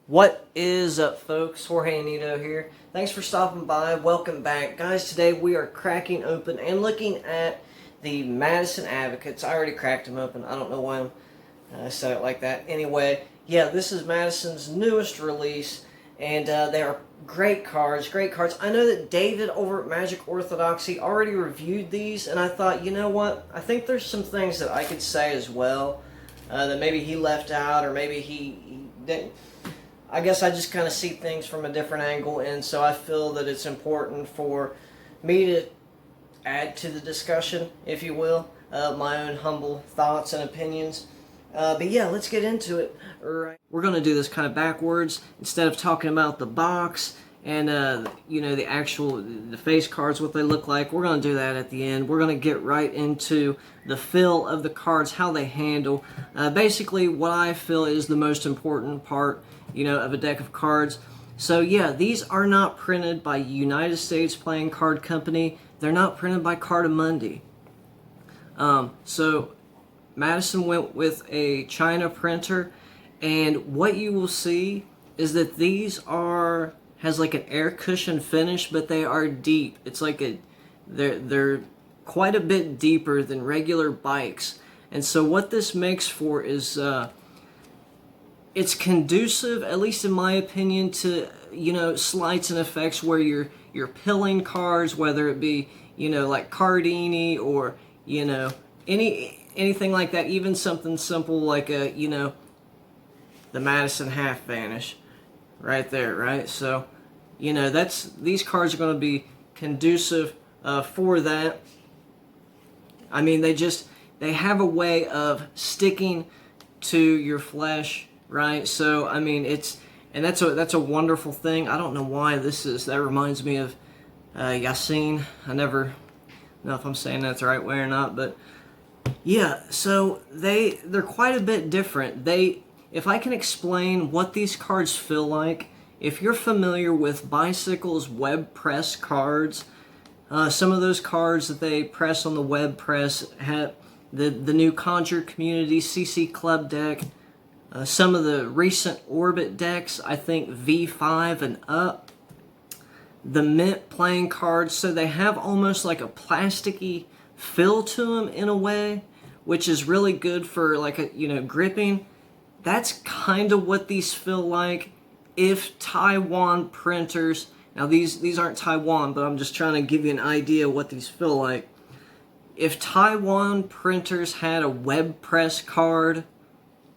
What is up, folks? Jorge Anito here. Thanks for stopping by. Welcome back. Guys, today we are cracking open and looking at the Madison Advocates. I already cracked them open. I don't know why I said it like that. Anyway, yeah, this is Madison's newest release, and they are great cards, great cards. I know that David over at Magic Orthodoxy already reviewed these, and I thought, you know what? I think there's some things that I could say as well that maybe he left out, or maybe he didn't. I guess I just kind of see things from a different angle, and so I feel that it's important for me to add to the discussion, if you will, my own humble thoughts and opinions. But yeah, let's get into it. We're going to do this kind of backwards. Instead of talking about the box and, you know, the face cards, what they look like, we're going to do that at the end. We're going to get right into the feel of the cards, how they handle. Basically, what I feel is the most important part, you know, of a deck of cards. So yeah, these are not printed by United States Playing Card Company. They're not printed by Cardamundi. So Madison went with a China printer, and what you will see is that these has like an air cushion finish, but they are deep. It's like they're quite a bit deeper than regular bikes. And so what this makes for is it's conducive, at least in my opinion, to, you know, sleights and effects where you're pilling cards, whether it be, you know, like Cardini or, you know, anything like that, even something simple like a, you know, the Madison Half Vanish right there, right? So, you know, these cards are going to be conducive for that. I mean, they have a way of sticking to your flesh, right? So, I mean, that's a wonderful thing. I don't know why that reminds me of Yasin. I never know if I'm saying that's the right way or not, but yeah, so they're quite a bit different. If I can explain what these cards feel like, if you're familiar with Bicycle's web press cards, some of those cards that they press on the web press have the new Conjure Community CC Club deck, some of the recent Orbit decks, I think V5 and up, the Mint playing cards, so they have almost like a plasticky feel to them in a way, which is really good for like a, you know, gripping. That's kind of what these feel like if Taiwan printers, now these aren't Taiwan, but I'm just trying to give you an idea of what these feel like. If Taiwan printers had a web press card,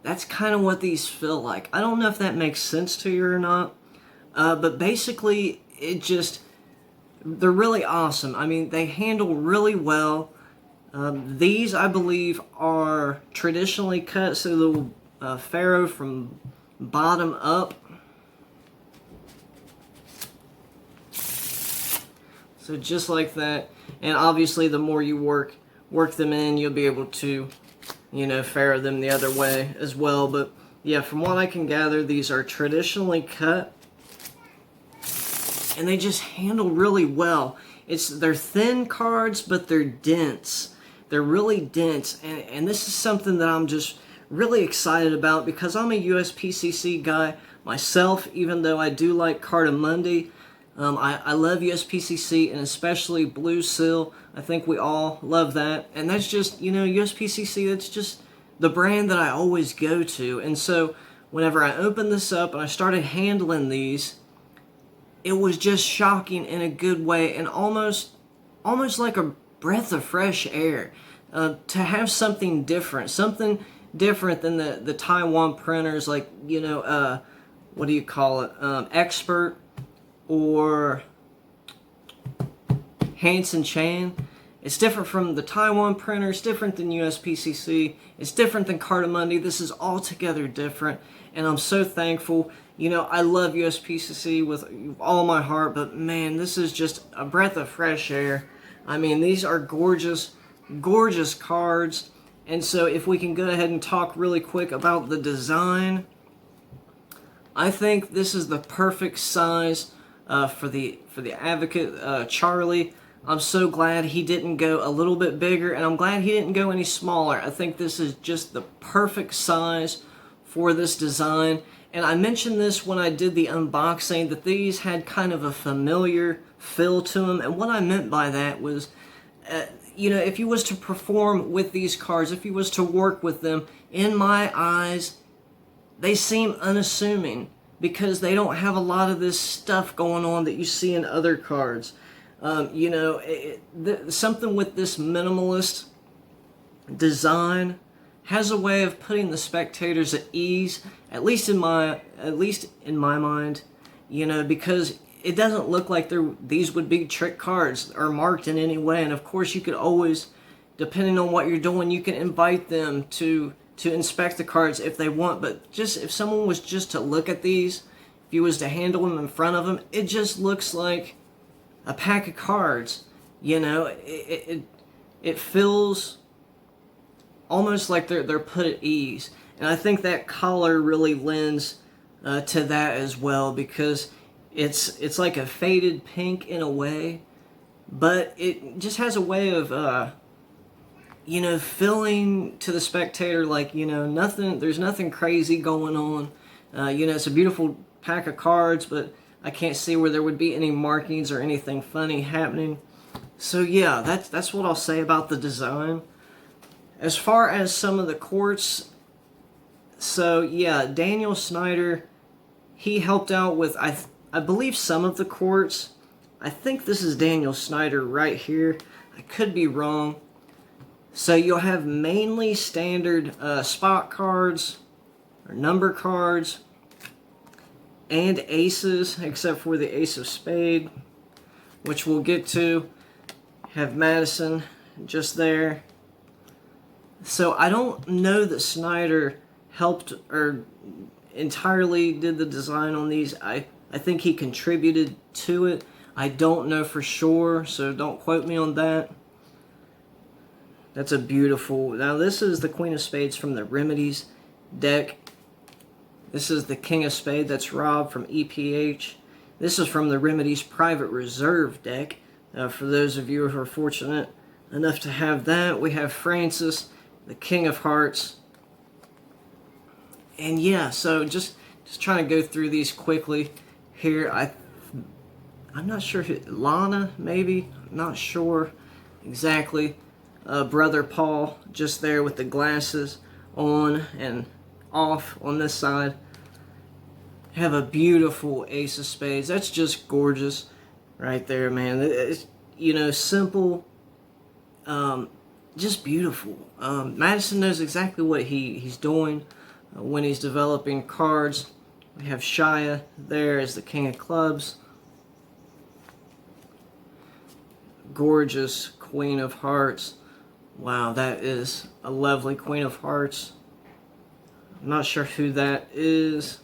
that's kind of what these feel like. I don't know if that makes sense to you or not, but basically they're really awesome. I mean, they handle really well. These, I believe, are traditionally cut, so the ferrule from bottom up. So just like that, and obviously the more you work them in, you'll be able to, you know, ferrule them the other way as well. But yeah, from what I can gather, these are traditionally cut, and they just handle really well. They're thin cards, but they're dense. They're really dense, and this is something that I'm just really excited about because I'm a USPCC guy myself, even though I do like Cardamundi. I love USPCC, and especially Blue Seal. I think we all love that, and that's just, you know, USPCC, that's just the brand that I always go to. And so whenever I opened this up and I started handling these, it was just shocking in a good way, and almost like breath of fresh air. To have something different than the Taiwan printers, like, what do you call it, Expert or Hansen Chan. It's different from the Taiwan printer. It's different than USPCC. It's different than Cartamundi. This is altogether different, and I'm so thankful. I love USPCC with all my heart, but man, this is just a breath of fresh air. I mean, these are gorgeous, gorgeous cards. And so if we can go ahead and talk really quick about the design, I think this is the perfect size for the Advocate Charlie. I'm so glad he didn't go a little bit bigger, and I'm glad he didn't go any smaller. I think this is just the perfect size for this design. And I mentioned this when I did the unboxing, that these had kind of a familiar feel to them. And what I meant by that was, if you was to perform with these cards, if you was to work with them, in my eyes, they seem unassuming because they don't have a lot of this stuff going on that you see in other cards. Something with this minimalist design has a way of putting the spectators at ease, at least in my mind, because it doesn't look like these would be trick cards or marked in any way. And of course, you could always, depending on what you're doing, you can invite them to inspect the cards if they want. But just if someone was just to look at these, if you was to handle them in front of them, it just looks like a pack of cards. It feels almost like they're put at ease, and I think that collar really lends to that as well, because it's like a faded pink in a way, but it just has a way of feeling to the spectator like there's nothing crazy going on. It's a beautiful pack of cards, but I can't see where there would be any markings or anything funny happening. So yeah, that's what I'll say about the design. As far as some of the quartz, so yeah, Daniel Snyder, he helped out with, I believe, some of the quartz. I think this is Daniel Snyder right here. I could be wrong. So you'll have mainly standard spot cards, or number cards, and aces, except for the ace of spade, which we'll get to. Have Madison just there. So I don't know that Snyder helped or entirely did the design on these. I think he contributed to it. I don't know for sure, so don't quote me on that. That's a beautiful... Now this is the Queen of Spades from the Remedies deck. This is the King of Spades, that's Rob from EPH. This is from the Remedies Private Reserve deck. For those of you who are fortunate enough to have that, we have Francis, the King of Hearts. And yeah, so just trying to go through these quickly here. I'm not sure if Lana, maybe? I'm not sure exactly. Brother Paul, just there with the glasses on and off on this side. Have a beautiful ace of spades. That's just gorgeous right there, man. It's, simple, just beautiful. Madison knows exactly what he's doing when he's developing cards. We have Shia there as the King of Clubs. Gorgeous Queen of Hearts. Wow, that is a lovely Queen of Hearts. I'm not sure who that is.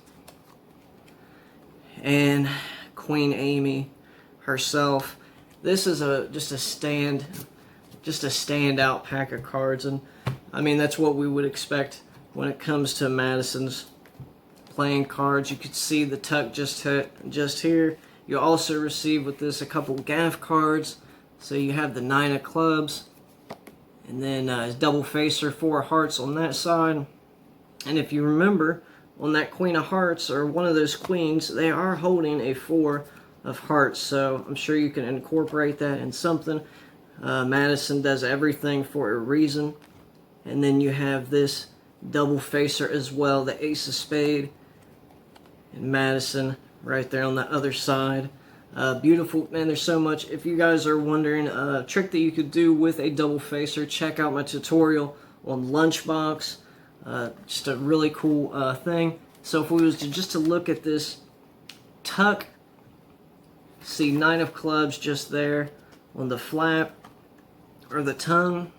And Queen Amy herself. This is just a standout pack of cards, and I mean that's what we would expect when it comes to Madison's playing cards. You could see the tuck just here. You also receive with this a couple gaff cards. So you have the 9 of clubs, and then his double facer, 4 of hearts on that side. And if you remember, on that Queen of Hearts, or one of those queens, they are holding a 4 of hearts. So I'm sure you can incorporate that in something. Madison does everything for a reason. And then you have this double facer as well, the ace of spade. And Madison right there on the other side. Beautiful, man. There's so much. If you guys are wondering a trick that you could do with a double facer, check out my tutorial on Lunchbox. Just a really cool thing. So if we was to just to look at this tuck, see 9 of clubs just there on the flap or the tongue.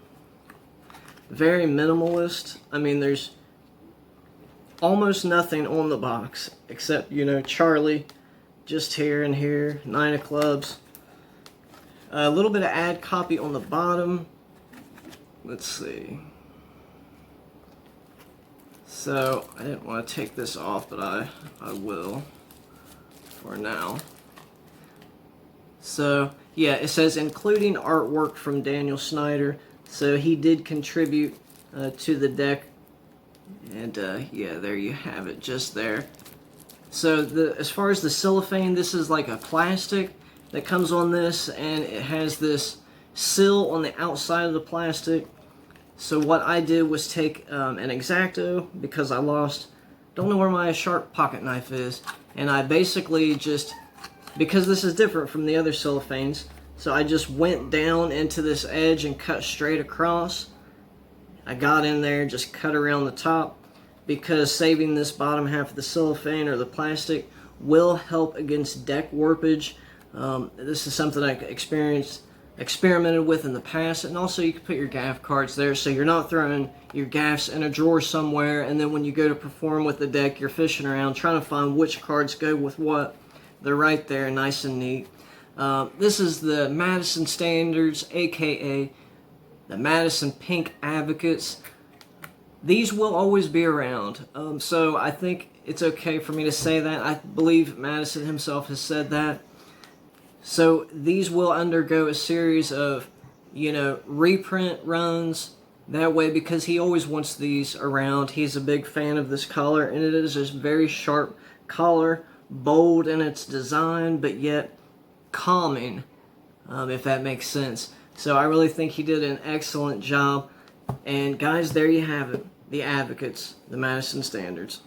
Very minimalist. I mean, there's almost nothing on the box except, you know, Charlie just here and here, 9 of clubs. A little bit of ad copy on the bottom. Let's see. So I didn't want to take this off, but I will for now. So yeah, it says including artwork from Daniel Snyder. So he did contribute to the deck, and yeah, there you have it, just there. So as far as the cellophane, this is like a plastic that comes on this, and it has this seal on the outside of the plastic. So what I did was take an X-Acto, because I don't know where my sharp pocket knife is, and I basically just, because this is different from the other cellophanes, so I just went down into this edge and cut straight across. I got in there, just cut around the top, because saving this bottom half of the cellophane or the plastic will help against deck warpage. This is something I experimented with in the past, and also you can put your gaff cards there, so you're not throwing your gaffs in a drawer somewhere, and then when you go to perform with the deck, you're fishing around trying to find which cards go with what. They're right there, nice and neat. This is the Madison Standards, aka the Madison Pink Advocates. These will always be around, so I think it's okay for me to say that. I believe Madison himself has said that. So these will undergo a series of, you know, reprint runs that way, because he always wants these around. He's a big fan of this collar, and it is a very sharp collar, bold in its design, but yet calming, if that makes sense. So I really think he did an excellent job. And guys, there you have it. The Advocates, the Madison Standards.